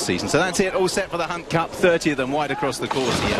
season. So that's it, all set for the Hunt Cup. 30 of them wide across the course here,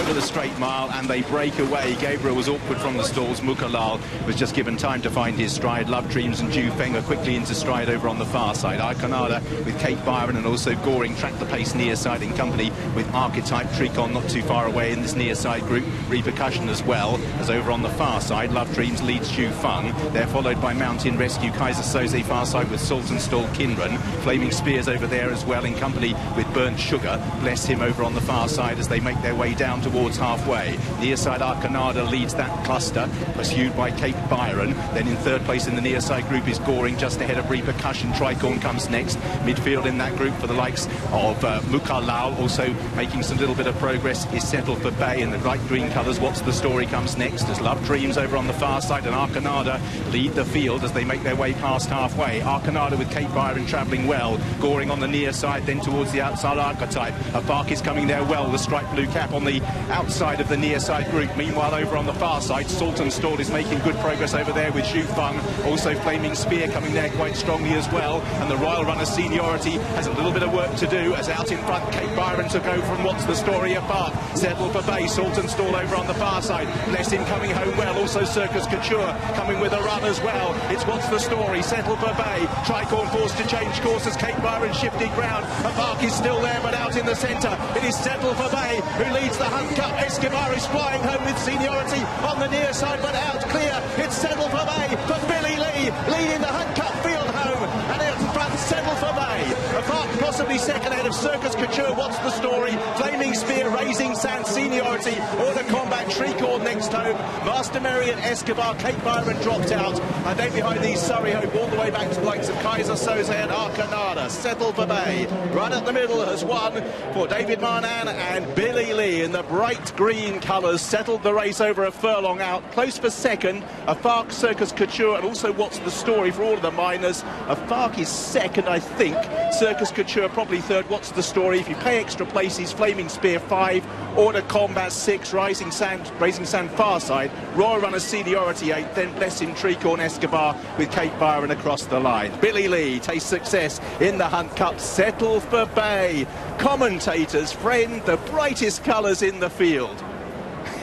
over the straight mile, and they break away. Gabriel was awkward from the stalls. Mukalal was just given time to find his stride. Love Dreams and Ju Feng are quickly into stride over on the far side. Arcanada with Kate Byron and also Goring track the pace near side in company with Archetype. Tricon not too far away in this near side group. Repercussion as well, as over on the far side Love Dreams leads Ju Feng. They're followed by Mountain Rescue, Kaiser Soze far side with Saltonstall Kinran. Flaming Spears over there as well in company with Burnt Sugar. Bless him over on the far side as they make their way down towards halfway. Near side Arcanada leads that cluster, pursued by Kate Byron. Then in third place in the near side group is Goring, just ahead of Repercussion. Tricorn comes next. Midfield in that group for the likes of Mukalal. Also making some little bit of progress is Settle for Bay in the bright green colours. What's the Story comes next as Love Dreams over on the far side and Arcanada lead the field as they make their way past halfway. Arcanada with Kate Byron travelling well. Goring on the near side, then towards the outside Archetype. A Bark is coming there well. The striped blue cap on the outside of the near side group. Meanwhile, over on the far side, Saltonstall is making good progress over there with Ju Feng. Also Flaming Spear coming there quite strongly as well. And the Royal Runner Seniority has a little bit of work to do as out in front Kate Byron took over from What's the Story of Bark. Settle for Bay. Saltonstall over on the far side. Bless him coming home well. Also Circus Couture coming with a run as well. It's What's the Story. Settle for Bay. Tricorn forced to change course as Kate Byron shifted ground. A Bark is still there but out in the centre. It is Settle for Bay who leads the Hunt Cup. Escobar is flying home with Seniority on the near side but out clear. It's Settle for Bay for Billy Lee leading the Hunt Cup field home, and out in front Settle for Bay. A Bark possibly second ahead of Circus Couture. What's the Story? Flaming Spear, Raising Sand, Seniority, Order Combat, Tricorn next home. Master Mary and Escobar. Kate Byron dropped out, and then behind these Surrey Hope all the way back to the likes of Kaiser Soze and Arcanada. Settle for Bay right at the middle has won for David Marnan, and Billy Lee in the bright green colours settled the race over a furlong out. Close for second, a Fark, Circus Couture, and also What's the Story for all of the minors. A Fark is second, I think. Circus Couture probably third. What's the Story? If you pay extra places, Flaming Spear 5, Order Combat 6, Raising Sand far side, Royal Runner Seniority 8, then Blessing Tricorn Escobar with Kate Byron across the line. Billy Lee tastes success in the Hunt Cup. Settle for Bay. Commentators, friend, the brightest colours in the field.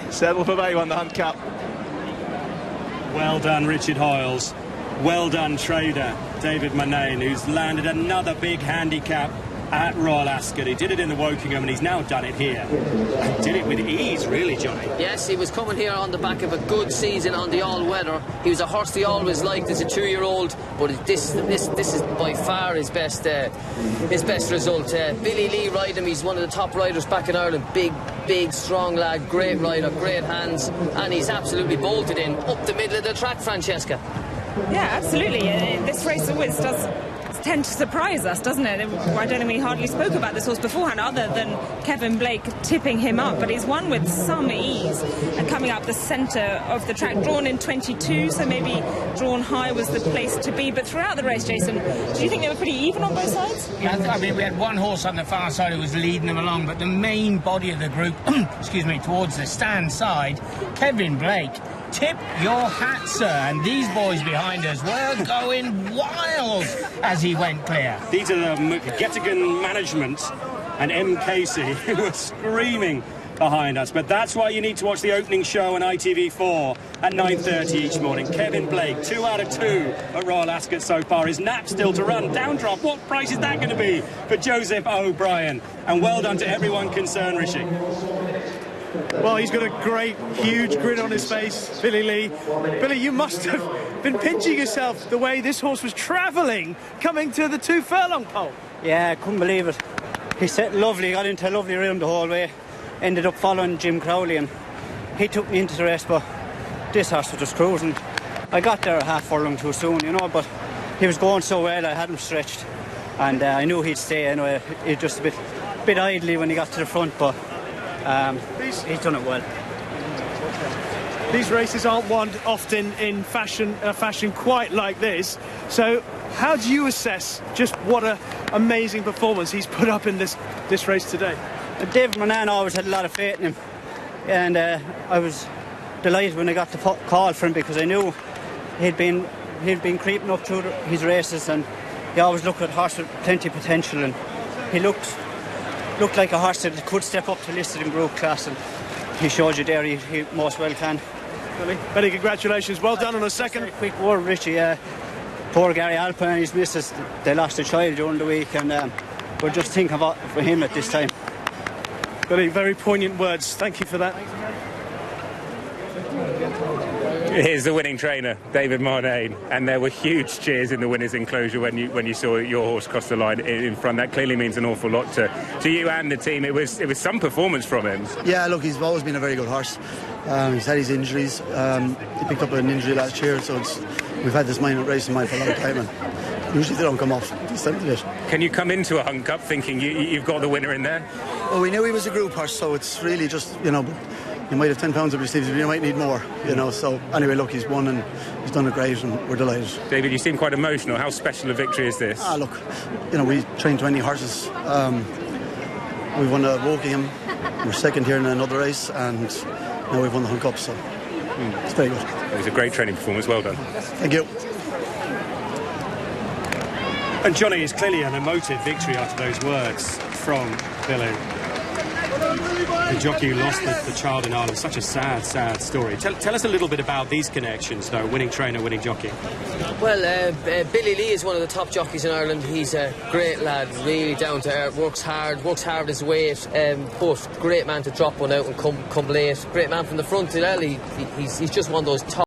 Settle for Bay won the Hunt Cup. Well done, Richard Hoyles. Well done, trader David Manane, who's landed another big handicap at Royal Ascot. He did it in the Wokingham and he's now done it here. And did it with ease, really, Johnny. Yes, he was coming here on the back of a good season on the all-weather. He was a horse he always liked as a 2-year-old, but this is by far his best result. Billy Lee riding him. He's one of the top riders back in Ireland. Big, strong lad, great rider, great hands, and he's absolutely bolted in up the middle of the track, Francesca. Yeah, absolutely. This race always does tend to surprise us, doesn't it? I don't know, we hardly spoke about this horse beforehand other than Kevin Blake tipping him up, but he's won with some ease and coming up the centre of the track, drawn in 22, so maybe drawn high was the place to be. But throughout the race, Jason, do you think they were pretty even on both sides? Yeah, I mean, we had one horse on the far side who was leading them along, but the main body of the group, excuse me, towards the stand side, Kevin Blake, tip your hat, sir, and these boys behind us were going wild as he went clear. These are the Gettigan management and M. Casey who were screaming behind us, but that's why you need to watch the opening show on ITV4 at 9:30 each morning. Kevin Blake, 2 out of 2 at Royal Ascot so far. His nap still to run. Downdrop, what price is that going to be for Joseph O'Brien? And well done to everyone concerned, Rishi. Well, he's got a great, huge grin on his face, Billy Lee. Billy, you must have been pinching yourself the way this horse was travelling, coming to the 2 furlong pole. Yeah, I couldn't believe it. He set lovely, got into a lovely rhythm the whole way. Ended up following Jim Crowley, and he took me into the race, but this horse was just cruising. I got there a half furlong too soon, you know, but he was going so well, I had him stretched. And I knew he'd stay anyway. He just a bit idly when he got to the front, but he's done it well. These races aren't won often in fashion quite like this. So how do you assess just what an amazing performance he's put up in this race today? David Manan always had a lot of faith in him, and I was delighted when I got the call for him, because I knew he'd been creeping up through his races, and he always looked at a horse with plenty of potential, and he looked like a horse that could step up to listed in group class, and he showed you there he most well can. Many congratulations. Well done on a second. A quick word, Richie. Poor Gary Alpin and his missus, they lost a child during the week, and we're just thinking about for him at this time. Very, very poignant words. Thank you for that. Here's the winning trainer, David Marnane, and there were huge cheers in the winners' enclosure when you saw your horse cross the line in front. That clearly means an awful lot to you and the team. It was some performance from him. Yeah, look, he's always been a very good horse. He's had his injuries. He picked up an injury last year, so we've had this racing mind for a long time, and usually they don't come off this time of the day. Can you come into a Hunt Cup thinking you've got the winner in there? Well, we knew he was a group horse, so it's really just, you might have 10 pounds up your sleeves, but you might need more, So anyway, look, he's won and he's done it great, and we're delighted. David, you seem quite emotional. How special a victory is this? Look, we trained 20 horses. We won a Wokingham. We're second here in another race, and now we've won the Hunt Cup, so it's very good. It was a great training performance. Well done. Thank you. And Johnny, is clearly an emotive victory after those words from Billy. The jockey who lost the child in Ireland. Such a sad, sad story. Tell us a little bit about these connections, though. Winning trainer, winning jockey. Well, Billy Lee is one of the top jockeys in Ireland. He's a great lad, really down to earth, works hard his weight, but great man to drop one out and come late. Great man from the front as well. He's just one of those top